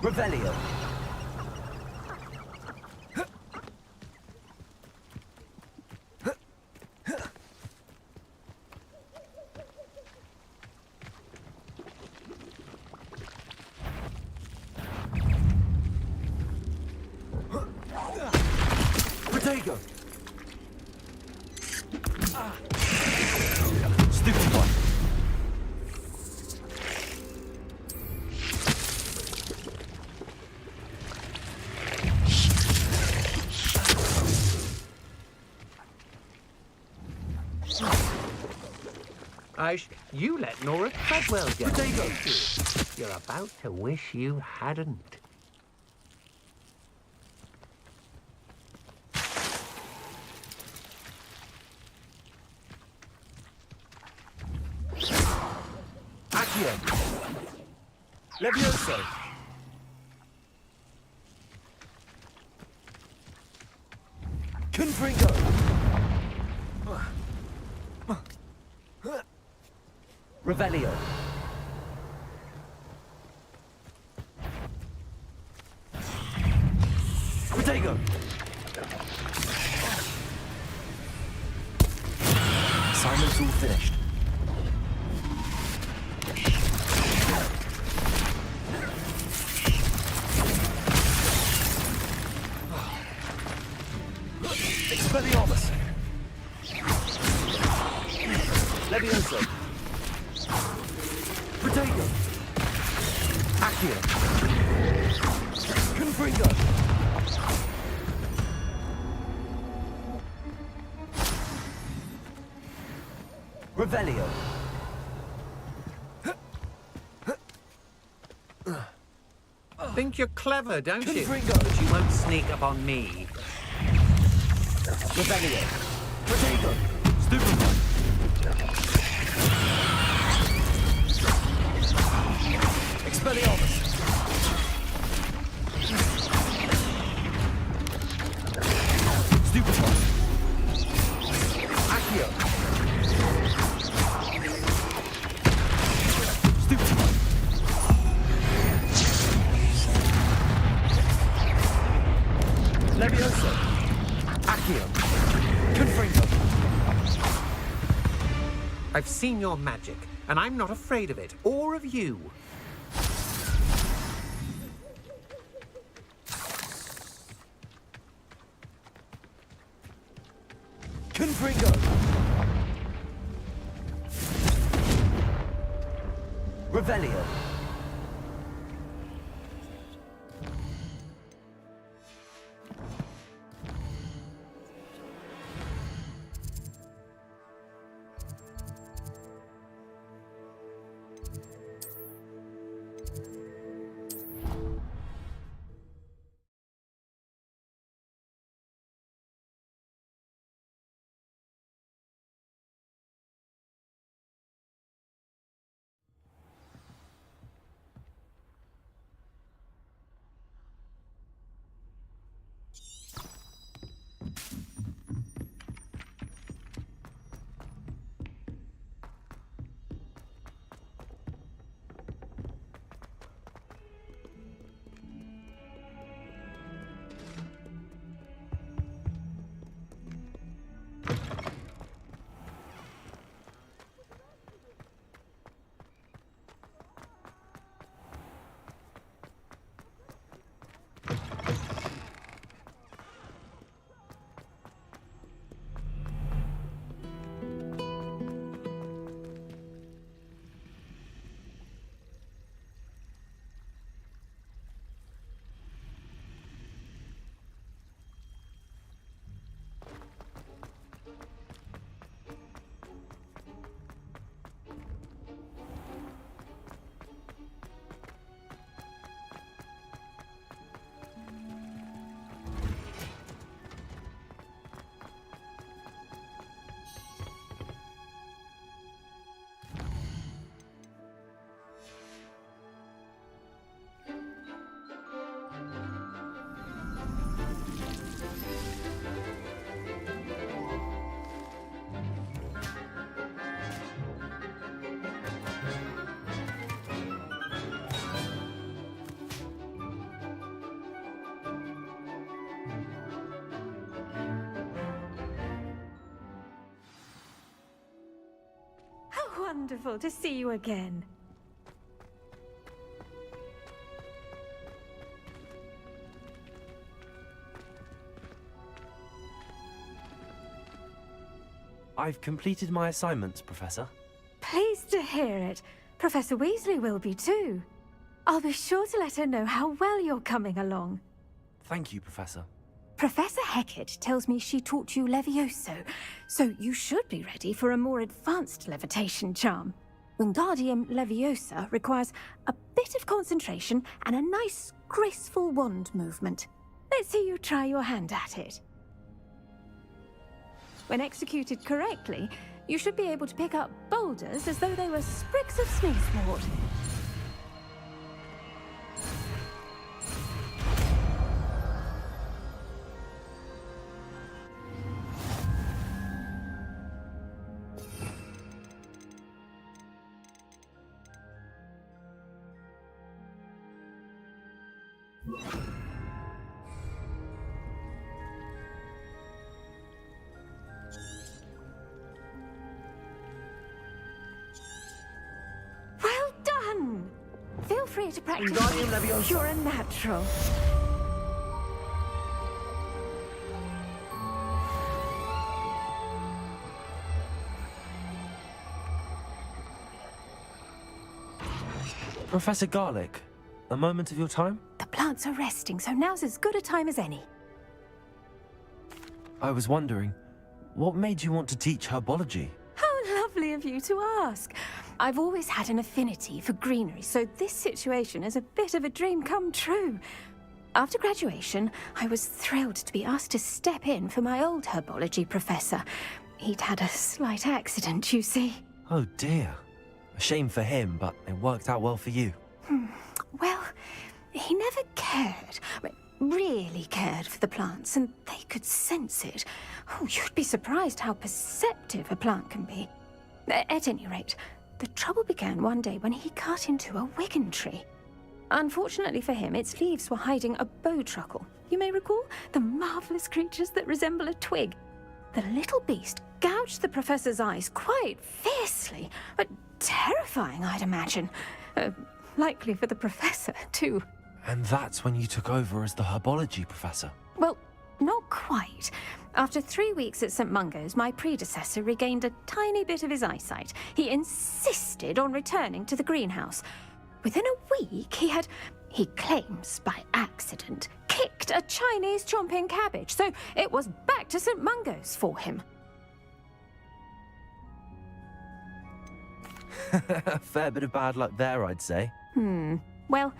Revelio. Protego. Stupid one. You let Nora Treadwell get you. You're about to wish you hadn't. Accio. Levioso. Confringo. Revelio. Assignment's all finished. Expelliarmus! Levioso! Protego! Accio! Confringo! Revelio! Think you're clever, don't you? Confringo! But you won't sneak up on me. Revelio! Protego! Stupefy! Expelliarmus! Stupefy! Accio! Stupefy! Levioso! Accio! Confringo! I've seen your magic, and I'm not afraid of it, or of you. Confringo! Revelio! Wonderful to see you again. I've completed my assignments, Professor. Pleased to hear it. Professor Weasley will be too. I'll be sure to let her know how well you're coming along. Thank you, Professor. Professor Hecat tells me she taught you Levioso, so you should be ready for a more advanced levitation charm. Wingardium Leviosa requires a bit of concentration and a nice, graceful wand movement. Let's see you try your hand at it. When executed correctly, you should be able to pick up boulders as though they were sprigs of sneezewort. free to practice. Wingardium Leviosa. You're a natural. Professor Garlic, a moment of your time? The plants are resting, so now's as good a time as any. I was wondering, what made you want to teach herbology? How lovely of you to ask. I've always had an affinity for greenery, so this situation is a bit of a dream come true. After graduation, I was thrilled to be asked to step in for my old herbology professor. He'd had a slight accident, you see. Oh dear. A shame for him, but it worked out well for you. Well, he never cared, really cared for the plants, and they could sense it. Oh, you'd be surprised how perceptive a plant can be. At any rate, the trouble began one day when he cut into a wigan tree. Unfortunately for him, its leaves were hiding a bowtruckle. You may recall the marvelous creatures that resemble a twig. The little beast gouged the professor's eyes quite fiercely. Terrifying, I'd imagine. Likely for the professor, too. And that's when you took over as the herbology professor? Well, not quite. After 3 weeks at St. Mungo's, my predecessor regained a tiny bit of his eyesight. He insisted on returning to the greenhouse. Within a week, he claims by accident, kicked a Chinese chomping cabbage, so it was back to St. Mungo's for him. A fair bit of bad luck there, I'd say. Well,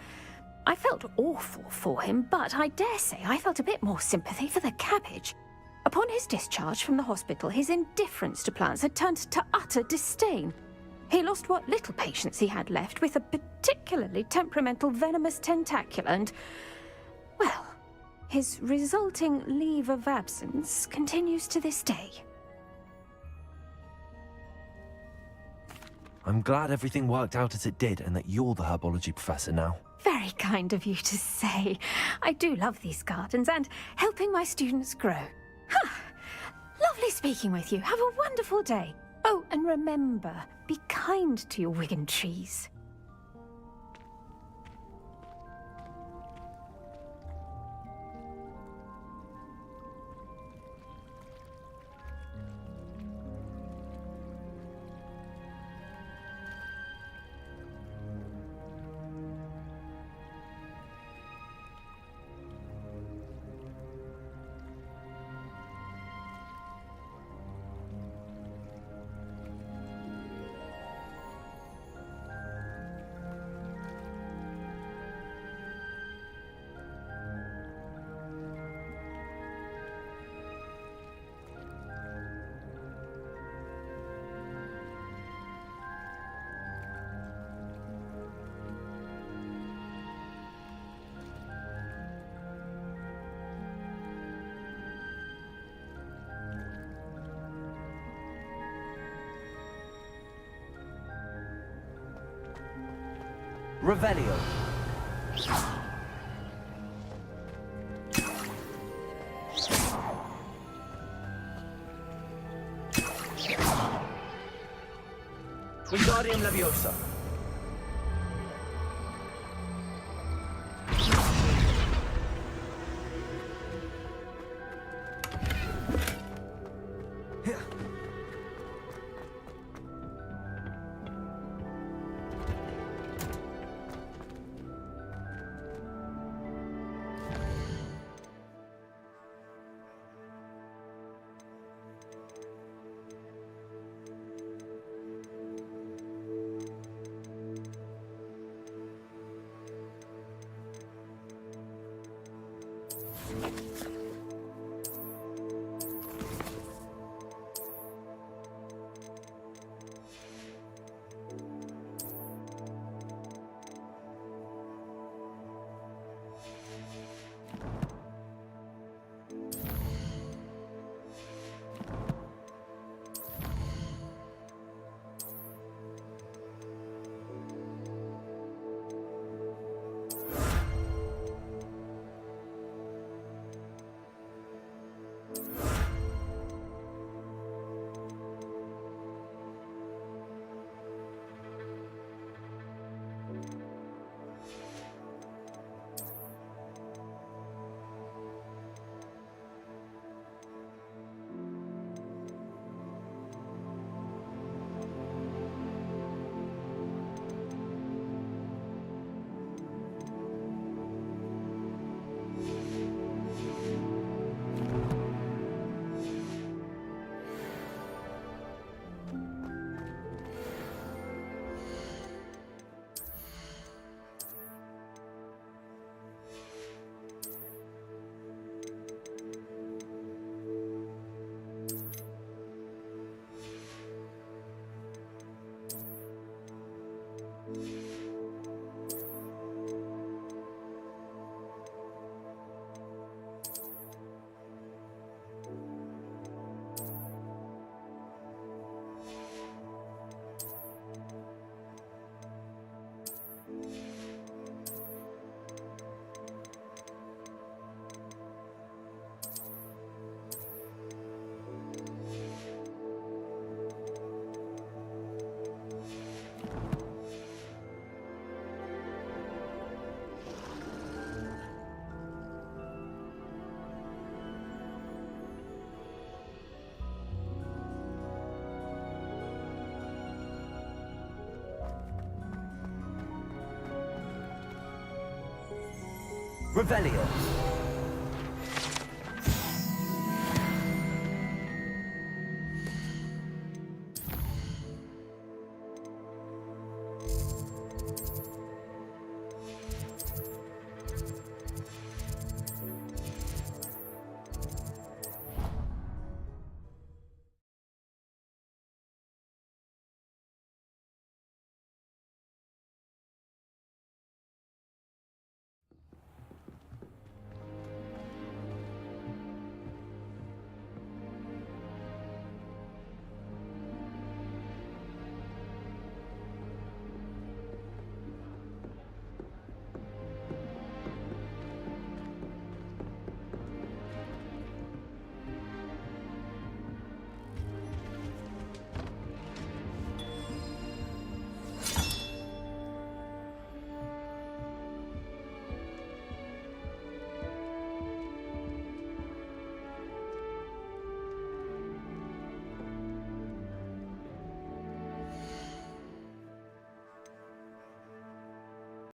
I felt awful for him, but I dare say I felt a bit more sympathy for the cabbage. Upon his discharge from the hospital, his indifference to plants had turned to utter disdain. He lost what little patience he had left with a particularly temperamental venomous tentacula and, well, his resulting leave of absence continues to this day. I'm glad everything worked out as it did and that you're the herbology professor now. Very kind of you to say. I do love these gardens and helping my students grow. Lovely speaking with you. Have a wonderful day. Oh, and remember, be kind to your wigan trees. Revelio. Wingardium Leviosa. Revelio.